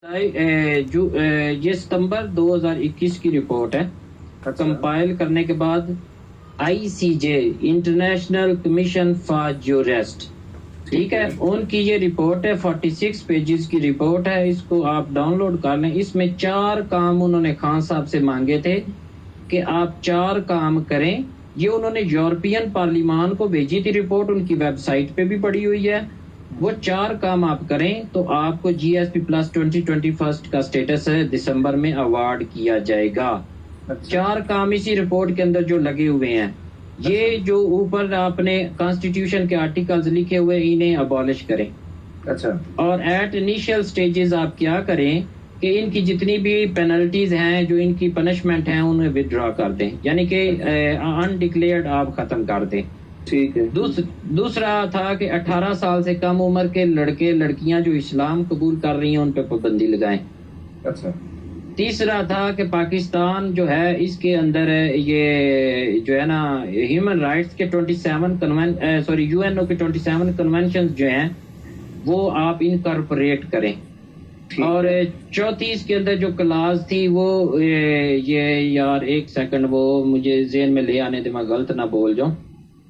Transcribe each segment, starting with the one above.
یہ ستمبر 2021 کی رپورٹ ہے. کمپائل کرنے کے بعد آئی سی جے انٹرنیشنل کمیشن فار جورسٹ، ٹھیک ہے، ان کی یہ رپورٹ ہے، 46 پیجز کی رپورٹ ہے. اس کو آپ ڈاؤن لوڈ کر لیں. اس میں 4 کام انہوں نے خان صاحب سے مانگے تھے کہ آپ 4 کام کریں. یہ انہوں نے یورپین پارلیمان کو بھیجی تھی رپورٹ، ان کی ویب سائٹ پہ بھی پڑی ہوئی ہے. وہ 4 کام آپ کریں تو آپ کو جی ایس پی پلس 2021 کا سٹیٹس دسمبر میں اوارڈ کیا جائے گا. 4 کام اسی رپورٹ کے اندر جو لگے ہوئے ہیں. یہ جو اوپر آپ نے کانسٹیٹیوشن کے آرٹیکلز لکھے ہوئے انہیں ابالش کریں. اچھا، اور ایٹ انیشیل سٹیجز آپ کیا کریں کہ ان کی جتنی بھی پینلٹیز ہیں، جو ان کی پنشمنٹ ہیں، انہیں ودرا کر دیں، یعنی کہ انڈکلیئرڈ آپ ختم کر دیں. ٹھیک ہے. دوسرا تھا کہ 18 سال سے کم عمر کے لڑکے لڑکیاں جو اسلام قبول کر رہی ہیں ان پہ پابندی لگائیں. اچھا. تیسرا تھا کہ پاکستان جو ہے اس کے اندر یہ جو ہے نا ہیومن رائٹس کے 27 یو این او کے 27 کنونشنز جو ہیں وہ آپ انکارپوریٹ کریں. اور چوتھی اس کے اندر جو کلاز تھی وہ یہ یار ایک سیکنڈ وہ مجھے ذہن میں لے آنے دے، میں غلط نہ بول جاؤں.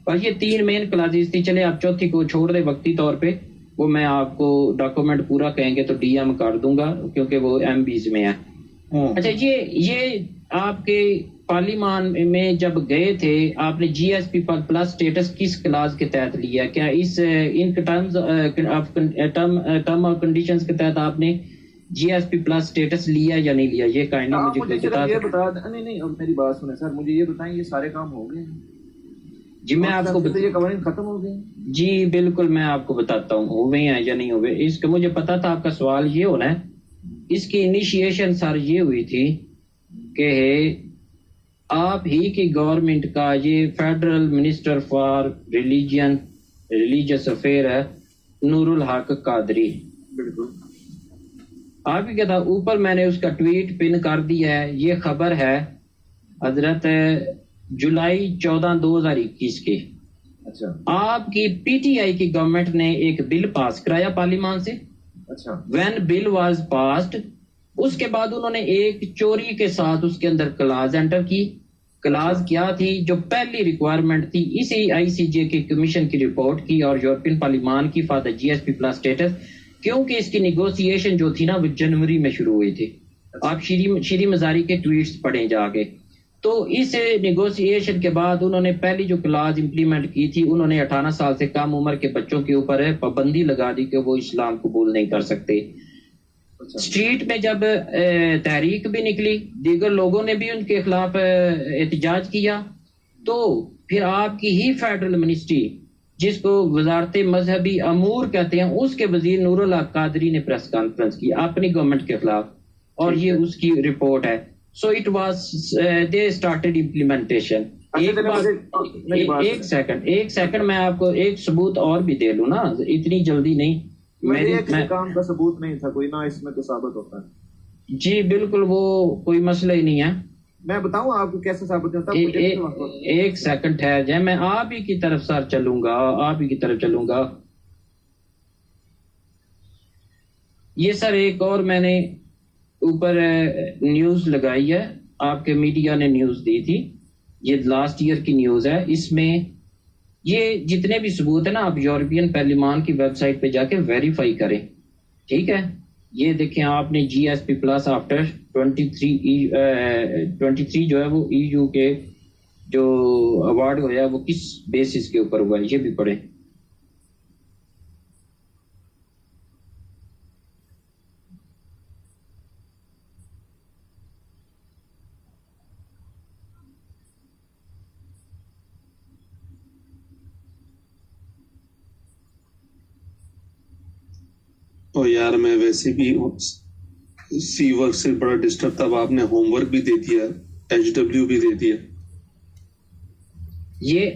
اور یہ 3 مین کلازز تھی. چلے آپ چوتھی کو چھوڑ دیں وقتی طور پہ، وہ میں آپ کو ڈاکومنٹ پورا کہیں گے تو ڈی ایم کر دوں گا کیونکہ وہ ایم بیز میں ہے. اچھا، یہ آپ کے پارلیمان میں جب گئے تھے آپ نے جی ایس پی پلس سٹیٹس کس کلاز کے تحت لیا؟ کیا اس ان ٹرم اور کنڈیشنز کے تحت آپ نے جی ایس پی پلس سٹیٹس لیا یا نہیں لیا؟ یہ کائنڈلی مجھے بتا نہیں میری بات سنیں سر، مجھے یہ بتائیں یہ سارے کام ہو گئے؟ جی میں آپ کو یہ قوانین ختم ہو گئے؟ جی بالکل، میں آپ کو بتاتا ہوں ہوئے ہیں یا نہیں ہوئے. اس کا مجھے پتا تھا آپ کا سوال یہ ہونا ہے. اس کی انیشیشن سر یہ ہوئی تھی کہ آپ ہی کی گورنمنٹ کا یہ federal minister for religious affair ہے نور الحق قادری. بالکل آپ ہی کہتا اوپر میں نے اس کا ٹویٹ پن کر دیا ہے. یہ خبر ہے حضرت جولائی 14 2021 کی. اچھا. آپ کی پی ٹی آئی کی گورنمنٹ نے ایک بل پاس کرایا پارلیمان سے. اچھا. وین بل واز پاسڈ، اس کے بعد انہوں نے ایک چوری کے ساتھ اس کے اندر کلاز انٹر کی. کلاز کیا تھی؟ جو پہلی ریکوائرمنٹ تھی اسی آئی سی جے کے کمیشن کی رپورٹ کی اور یورپین پارلیمان کی for the G S P plus status, کیونکہ اس کی نیگوسیشن جو تھی نا وہ جنوری میں شروع ہوئی تھی. آپ شیری مزاری کے ٹویٹس پڑھیں جا کے. تو اس نیگوسیشن کے بعد انہوں نے پہلی جو کلاز امپلیمنٹ کی تھی، انہوں نے 18 سال سے کم عمر کے بچوں کے اوپر پابندی لگا دی کہ وہ اسلام قبول نہیں کر سکتے. اسٹریٹ میں جب تحریک بھی نکلی، دیگر لوگوں نے بھی ان کے خلاف احتجاج کیا، تو پھر آپ کی ہی فیڈرل منسٹری جس کو وزارت مذہبی امور کہتے ہیں، اس کے وزیر نور الحق قادری نے پریس کانفرنس کی اپنی گورنمنٹ کے خلاف، اور یہ اس کی رپورٹ ہے. So it was they started implementation. ایک سیکنڈ میں آپ کو ایک ثبوت اور بھی دے لوں نا، اتنی جلدی نہیں. میں کام کا ثبوت نہیں تھا کوئی، نہ اس میں تو ثابت ہوتا ہے. جی بالکل، وہ کوئی مسئلہ ہی نہیں ہے. میں بتاؤں آپ کو کیسے ثابت ہوتا ہے؟ ایک سیکنڈ ٹھہر جائے، میں آپ ہی کی طرف سر چلوں گا، آپ ہی کی طرف چلوں گا. یہ سر ایک اور میں نے اوپر نیوز لگائی ہے، آپ کے میڈیا نے نیوز دی تھی، یہ لاسٹ ایئر کی نیوز ہے. اس میں یہ جتنے بھی ثبوت ہیں نا، آپ یورپین پارلیمان کی ویب سائٹ پہ جا کے ویریفائی کریں، ٹھیک ہے. یہ دیکھیں آپ نے جی ایس پی پلس آفٹر 23 جو ہے وہ ای یو کے جو ایوارڈ ہوا وہ کس بیسس کے اوپر ہوا ہے، یہ بھی پڑھیں. اور یار میں ویسے بھی سی ورک سے بڑا ڈسٹرب تھا، آپ نے ہوم ورک بھی دے دیا، ایچ ڈبلیو بھی دے دیا. یہ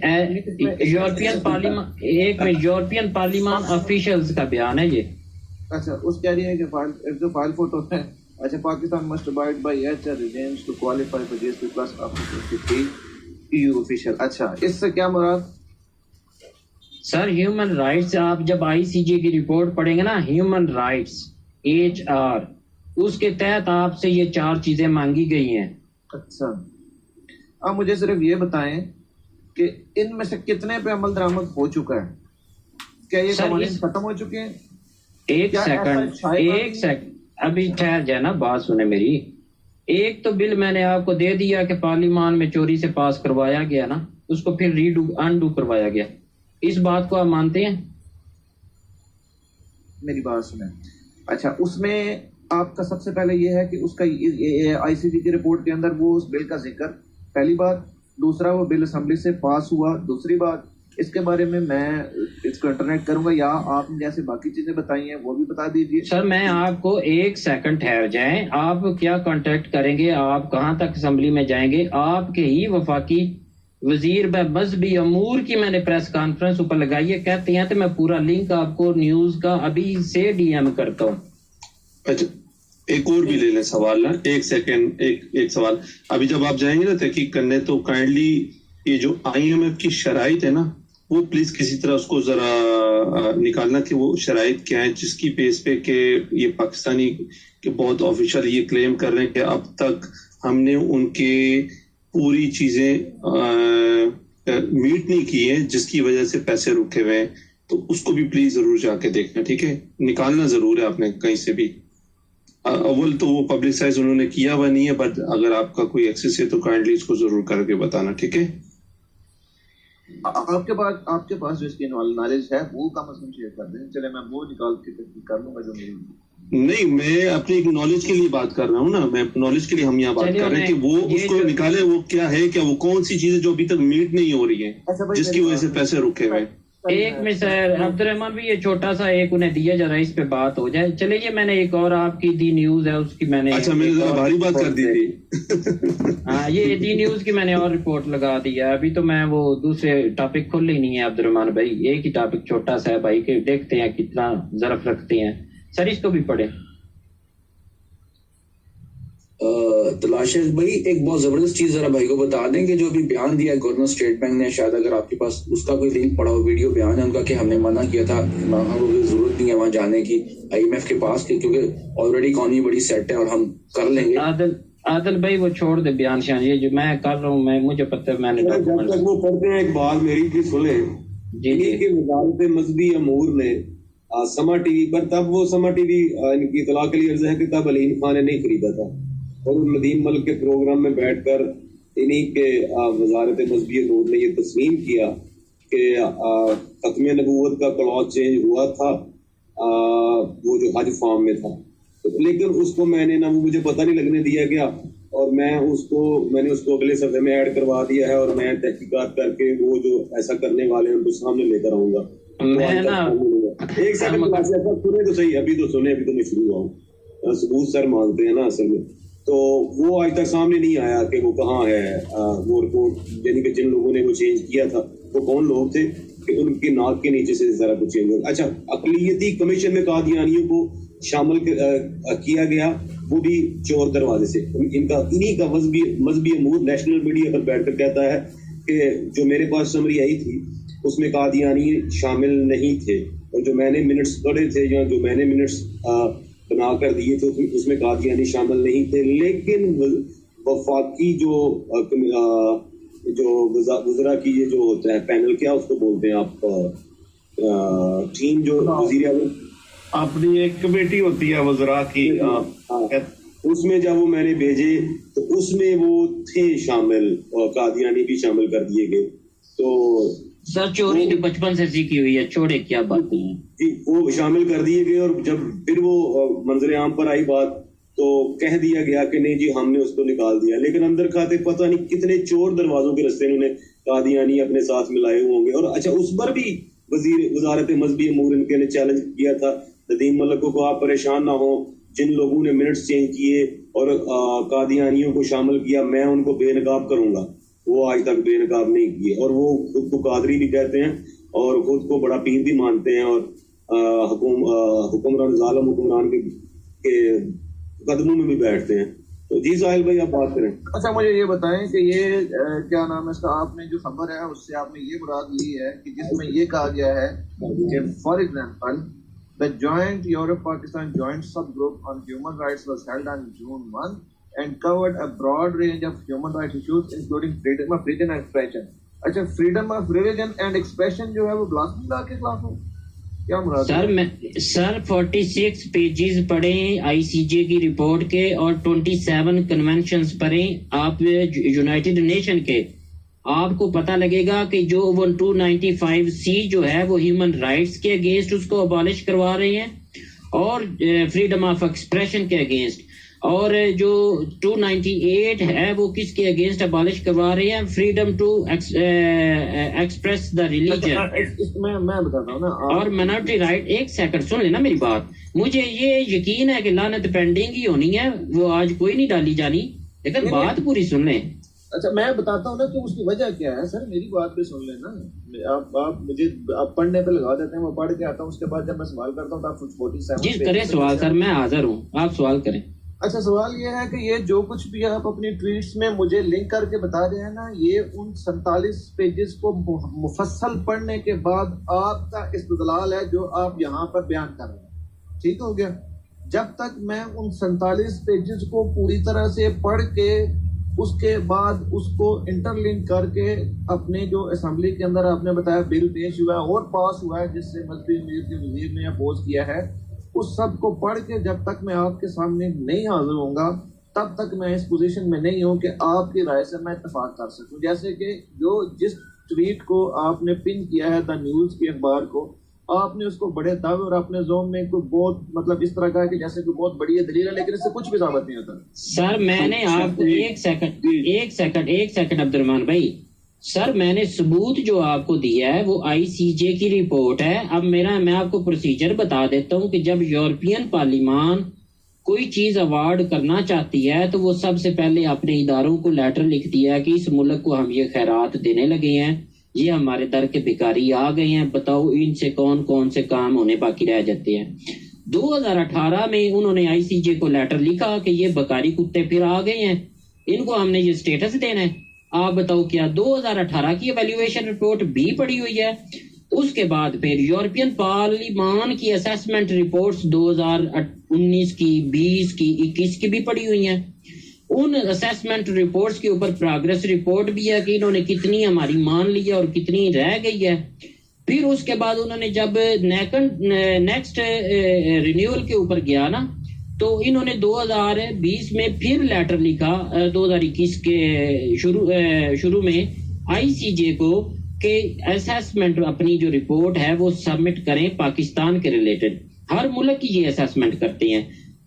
یورپین پارلیمان آفیشلز کا بیان ہے یہ. اچھا، اس کہہ رہی ہے کہ جو فائل فوٹو ہے، اچھا، Pakistan must abide by EHR regimes to qualify for GSP plus up to 23 EU official. اچھا، اس سے کیا مراد؟ سر ہیومن رائٹس، آپ جب آئی سی جے کی رپورٹ پڑھیں گے نا، ہیومن رائٹس HR اس کے تحت آپ سے یہ 4 چیزیں مانگی گئی ہیں. اچھا آپ مجھے صرف یہ بتائیں کہ ان میں سے کتنے پہ عمل درآمد ہو چکا ہے؟ کیا یہ سر قوانین ختم ہو چکے ہیں؟ ایک سیکنڈ ابھی ٹھہر جائے نا، بات سنیں میری. ایک تو بل میں نے آپ کو دے دیا کہ پارلیمان میں چوری سے پاس کروایا گیا نا، اس کو پھر انڈو کروایا گیا. اس بات کو آپ مانتے ہیں؟ میری بات سنیں. اچھا اس میں آپ کا سب سے پہلے یہ ہے کہ اس کا آئی سی جی کی رپورٹ کے اندر وہ اس بل کا ذکر، پہلی بات. دوسرا وہ بل اسمبلی سے پاس ہوا. دوسری بات اس کے بارے میں اس کو انٹرنیٹ کروں گا، یا آپ نے جیسے باقی چیزیں بتائی ہیں وہ بھی بتا دیجیے. سر میں آپ کو 1 سیکنڈ ٹھہر جائیں. آپ کیا کانٹیکٹ کریں گے؟ آپ کہاں تک اسمبلی میں جائیں گے؟ آپ کے ہی وفاقی وزیر مذہبی امور کی میں نے پریس کانفرنس اوپر لگائی ہے، کہتے ہیں تو میں پورا لنک آپ کو نیوز کا ابھی سے ڈی ایم کرتا ہوں. اچھا ایک اور بھی لے لیں سوال نا، 1 سیکنڈ ایک سوال. ابھی جب آپ جائیں گے نا تحقیق کرنے تو کائنڈلی یہ جو IMF کی شرائط ہے نا وہ پلیز کسی طرح اس کو ذرا نکالنا کہ وہ شرائط کیا ہیں جس کی بیس پہ کہ یہ پاکستانی کہ بہت آفیشیل یہ کلیم کر رہے ہیں کہ اب تک ہم نے ان کے پوری چیزیں میٹ نہیں کی ہیں جس کی وجہ سے پیسے رکے ہوئے ہیں. تو اس کو بھی پلیز ضرور جا کے دیکھنا، ٹھیک ہے؟ نکالنا ضرور ہے آپ نے کہیں سے بھی. اول تو وہ پبلسائز انہوں نے کیا ہوا نہیں ہے، بٹ اگر آپ کا کوئی ایکسس ہے تو کائنڈلی اس کو ضرور کر کے بتانا، ٹھیک ہے؟ آپ کے پاس جو اس کی نالج ہے وہ کم از کم شیئر کر دیں. چلے میں وہ نکال کے کر لوں گا جو میری. نہیں میں اپنی نالج کے لیے بات کر رہا ہوں نا، میں نالج کے لیے ہم یہاں بات کر رہے ہیں کہ وہ اس کو نکالے وہ کیا ہے، کیا وہ کون سی چیزیں جو ابھی تک میٹ نہیں ہو رہی ہے جس کی وجہ سے پیسے رکے ہوئے. ایک میں سر عبد الرحمان بھی یہ چھوٹا سا ایک انہیں دیا جا رہا ہے، اس پہ بات ہو جائے. چلے یہ میں نے ایک اور آپ کی دی نیوز ہے اس کی میں نے، اچھا میں نے ذرا بھاری بات کر دی تھی. ہاں یہ دی نیوز کی میں نے اور رپورٹ لگا دی ہے. ابھی تو میں وہ دوسرے ٹاپک کھول ہی نہیں ہے عبد الرحمان بھائی، ایک ہی ٹاپک چھوٹا سا ہے بھائی کہ دیکھتے ہیں کتنا ظرف رکھتے ہیں. سر اس کو بھی پڑھے. تلاشر بھائی ایک بہت زبردست چیز ذرا بھائی کو بتا دیں کہ جو ابھی بیان دیا گورنر اسٹیٹ بینک نے، شاید اگر آپ کے پاس اس کا کوئی لنک پڑا ہو، ویڈیو بیان ہے ان کا کہ ہم نے منع کیا تھا، وہاں کو ضرورت نہیں ہے وہاں جانے کی IMF کے پاس کیونکہ آلریڈی اکانومی بڑی سیٹ ہے اور ہم کر لیں گے. عادل بھائی وہ چھوڑ دے بیان شان، یہ جو میں کر رہا ہوں میں مجھے پتہ ہے میں نے جب تک وہ پڑھتے ہیں ایک بات میری بھی سنیں جی کہ وزارت مذہبی امور نے سما ٹی وی پر، تب وہ سما ٹی وی ان کی اطلاع کے لیے عرض ہے کہ تب علیم خان نے نہیں خریدا تھا، اور ندیم ملک کے پروگرام میں بیٹھ کر انہی کے وزارت مذہبی امور نے یہ تسلیم کیا کہ ختم نبوت کا کلوز چینج ہوا تھا وہ جو حج فارم میں تھا. لیکن اس کو میں نے نہ مجھے پتہ نہیں لگنے دیا گیا، اور میں نے اس کو اگلے صفحے میں ایڈ کروا دیا ہے، اور میں تحقیقات کر کے وہ جو ایسا کرنے والے ہیں ان کو سامنے لے کر آؤں گا. ایک سیکنڈ سنے تو صحیح، ابھی تو میں شروع ہوا ہوں. ثبوت سر مانگتے ہیں نا اصل میں، تو وہ آج تک سامنے نہیں آیا کہ وہ کہاں ہے وہ رپورٹ، یعنی کہ جن لوگوں نے وہ چینج کیا تھا وہ کون لوگ تھے کہ ان کی ناک کے نیچے سے ذرا کچھ چینج ہوا. اچھا اقلیتی کمیشن میں قادیانیوں کو شامل کیا گیا، وہ بھی چور دروازے سے. انہی کا مذہبی امور نیشنل میڈیا پر بیٹھ کر کہتا ہے کہ جو میرے پاس سمری آئی تھی اس میں قادیانی شامل نہیں تھے، اور جو میں نے منٹس پڑھے تھے یا جو میں نے منٹس بنا کر دیے تھے اس میں قادیانی شامل نہیں تھے. لیکن وفاقی جو وزراء کی یہ جو ہوتا ہے پینل، کیا اس کو بولتے ہیں آپ، ٹیم جو وزیر اعظم اپنی ایک کمیٹی ہوتی ہے وزراء کی، اس میں جب وہ میں نے بھیجے تو اس میں وہ تھے شامل، اور قادیانی بھی شامل کر دیے گئے. تو سر چوری تو بچپن سے سیکھی ہوئی ہے، چھوڑے کیا بات نہیں ہے جی، وہ شامل کر دیے گئے. اور جب پھر وہ منظر عام پر آئی بات تو کہہ دیا گیا کہ نہیں جی ہم نے اس کو نکال دیا، لیکن اندر کھاتے پتہ نہیں کتنے چور دروازوں کے رستے انہوں نے قادیانی اپنے ساتھ ملائے ہوں گے. اور اچھا اس پر بھی وزارت مذہبی امور ان کے نے چیلنج کیا تھا ندیم ملک کو آپ پریشان نہ ہو، جن لوگوں نے منٹس چینج کیے اور قادیانیوں کو شامل کیا میں ان کو بے نقاب کروں گا. وہ آج تک بے نقاب نہیں کیے، اور وہ خود کو قادری بھی کہتے ہیں اور خود کو بڑا پیر بھی مانتے ہیں، اور حکمران ظالم حکمران کے قدموں میں بھی بیٹھتے ہیں. تو جی ساحل بھائی آپ بات کریں. اچھا مجھے یہ بتائیں کہ یہ کیا نام ہے اس کا، آپ نے جو خبر ہے اس سے آپ نے یہ مراد لی ہے کہ جس میں یہ کہا گیا ہے کہ for example The joint Europe-Pakistan joint subgroup on human rights was held on June 1 and covered a broad range of human rights issues including freedom of religion and expression. اچھا freedom of religion and expression جو ہے وہ blasphemy لا کے خلاف ہو کیا مراد ہے؟ سر 46 pages پڑھیں آئی سی جے کی رپورٹ کے اور 27 کنونشنز پڑھیں آپ یونائٹڈ نیشن کے. آپ کو پتہ لگے گا کہ جو 295C جو ہے وہ ہیومن رائٹس کے اگینسٹ اس کو ابالش کروا رہے ہیں اور فریڈم آف ایکسپریشن کے اگینسٹ, اور جو 298 ہے وہ کس کے اگینسٹ ابالش کروا رہے ہیں؟ Freedom to express the religion. میں بتاتا ہوں نا اور منارٹی رائٹ. ایک سیکنڈ سن لینا میری بات, مجھے یہ یقین ہے کہ لعنت پینڈنگ ہی ہونی ہے, وہ آج کوئی نہیں ڈالی جانی, لیکن بات پوری سن لیں. اچھا میں بتاتا ہوں نا کہ اس کی وجہ کیا ہے. سر میری بات بھی سن لینا, آپ مجھے آپ پڑھنے پہ لگا دیتے ہیں, میں پڑھ کے آتا ہوں, اس کے بعد جب میں سوال کرتا ہوں تو آپ 47 جی کریں سوال. سر میں حاضر ہوں, آپ سوال کریں. اچھا سوال یہ ہے کہ یہ جو کچھ بھی آپ اپنی ٹویٹس میں مجھے لنک کر کے بتا رہے ہیں نا, یہ ان 47 پیجز کو مفصل پڑھنے کے بعد آپ کا استدلال ہے جو آپ یہاں پر بیان کر رہے ہیں. ٹھیک ہو گیا؟ جب تک میں ان 47 پیجز کو پوری طرح سے پڑھ کے اس کے بعد اس کو انٹر لنک کر کے اپنے جو اسمبلی کے اندر آپ نے بتایا بل پیش ہوا ہے اور پاس ہوا ہے جس سے مذہبی امیر کے وزیر نے اپوز کیا ہے, اس سب کو پڑھ کے جب تک میں آپ کے سامنے نہیں حاضر ہوں گا تب تک میں اس پوزیشن میں نہیں ہوں کہ آپ کی رائے سے میں اتفاق کر سکوں. جیسے کہ جس ٹویٹ کو آپ نے پن کیا ہے دا نیوز کے اخبار کو, آپ نے اس کو بڑے دعوے اور اپنے زوم میں کوئی بہت مطلب اس طرح کا ہے کہ جیسے کوئی بہت بڑی دلیل ہے, لیکن اس سے کچھ بھی ثابت نہیں ہوتا. سر میں نے آپ کو ایک سیکنڈ عبد الرحمان بھائی, سر میں نے ثبوت جو آپ کو دیا ہے وہ آئی سی جے کی رپورٹ ہے. اب میں آپ کو پروسیجر بتا دیتا ہوں کہ جب یورپین پارلیمان کوئی چیز ایوارڈ کرنا چاہتی ہے تو وہ سب سے پہلے اپنے اداروں کو لیٹر لکھتی ہے کہ اس ملک کو ہم یہ خیرات دینے لگے ہیں, یہ ہمارے در کے بھکاری آ گئے ہیں, بتاؤ ان سے کون کون سے کام ہونے باقی رہ جاتے ہیں. 2018 میں انہوں نے آئی سی جے کو لیٹر لکھا کہ یہ بھکاری کتے پھر آ گئے ہیں, ان کو ہم نے یہ سٹیٹس دینا ہے. آپ بتاؤ کیا 2018 کی ایویلیویشن رپورٹ بھی پڑی ہوئی ہے؟ اس کے بعد پھر یورپین پارلیمان کی اسیسمنٹ رپورٹس 2019 کی, 20 کی, 21 کی بھی پڑی ہوئی ہیں. ان اسیسمنٹ رپورٹس کے اوپر پروگریس رپورٹ بھی ہے کہ انہوں نے کتنی ہماری مان لی ہے اور کتنی رہ گئی ہے. پھر اس کے بعد انہوں نے جب نیکسٹ رینیول کے اوپر گیا نا, تو انہوں نے 2020 میں پھر لیٹر لکھا 2021 کے شروع میں آئی سی جے کو کہ اسیسمنٹ اپنی جو رپورٹ ہے وہ سبمٹ کریں پاکستان کے ریلیٹڈ. ہر ملک کی یہ اسیسمنٹ کرتے ہیں.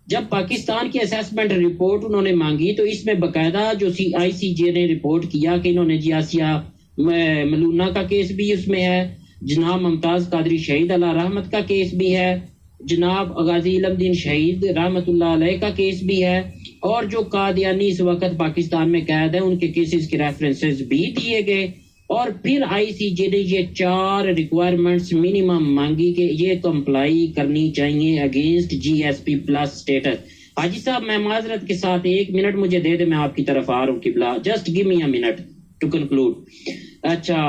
جب پاکستان کی اسیسمنٹ رپورٹ انہوں نے مانگی تو اس میں باقاعدہ جو آئی سی جے نے رپورٹ کیا کہ انہوں نے آسیہ ملونہ کا کیس بھی اس میں ہے, جناب ممتاز قادری شہید اللہ رحمت کا کیس بھی ہے, جناب غازی علم دین شہید رحمت اللہ علیہ کا کیس بھی ہے, اور جو قادیانی اس وقت پاکستان میں قید ہیں ان کے کیسز کے ریفرنسز بھی دیے گئے. اور پھر آئی سی جے نے یہ 4 ریکوائرمنٹس منیمم مانگی کہ یہ کمپلائی کرنی چاہیے اگینسٹ جی ایس پی پلس اسٹیٹس. حاجی صاحب میں معذرت کے ساتھ 1 منٹ مجھے دے دیں, میں آپ کی طرف آ رہا ہوں قبلہ, just give me a minute to conclude. اچھا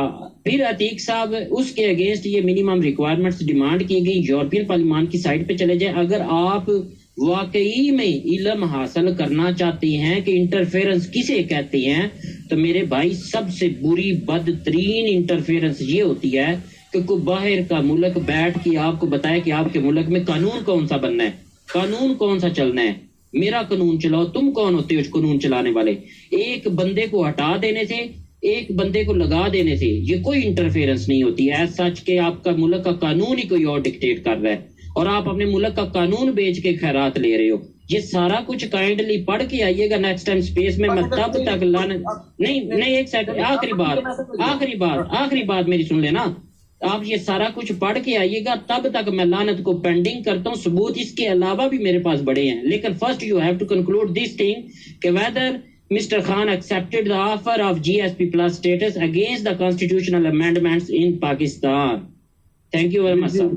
پھر عتیق صاحب اس کے اگینسٹ یہ منیمم ریکوائرمنٹس ڈیمانڈ کی گئی. یورپین پارلیمان کی سائٹ پہ چلے جائیں. اگر آپ واقعی میں علم حاصل کرنا چاہتے ہیں کہ انٹرفیرنس کسے کہتے ہیں, تو میرے بھائی سب سے بری بدترین انٹرفیرنس یہ ہوتی ہے کہ کوئی باہر کا ملک بیٹھ کے آپ کو بتائے کہ آپ کے ملک میں قانون کون سا بننا ہے, قانون کون سا چلنا ہے, میرا قانون چلاؤ. تم کون ہوتے ہو قانون چلانے والے؟ ایک بندے کو ہٹا دینے سے, ایک بندے کو لگا دینے سے یہ کوئی انٹرفیرنس نہیں ہوتی ہے. سچ کہ آپ کا ملک کا قانون ہی کوئی اور ڈکٹیٹ کر رہا ہے اور آپ اپنے ملک کا قانون بیچ کے خیرات لے رہے ہو. یہ سارا کچھ کائنڈلی پڑھ کے آئیے گا نیکسٹ ٹائم سپیس میں تب تک نہیں ایک سیکنڈ, آخری بات میری سن لینا. آپ یہ سارا کچھ پڑھ کے آئیے گا تب تک میں لعنت کو پینڈنگ کرتا ہوں. ثبوت اس کے علاوہ بھی میرے پاس بڑے ہیں, لیکن first you have to conclude this thing کہ whether Mr. Khan accepted the offer of GSP Plus status against the constitutional amendments in Pakistan. Thank you very much, sir.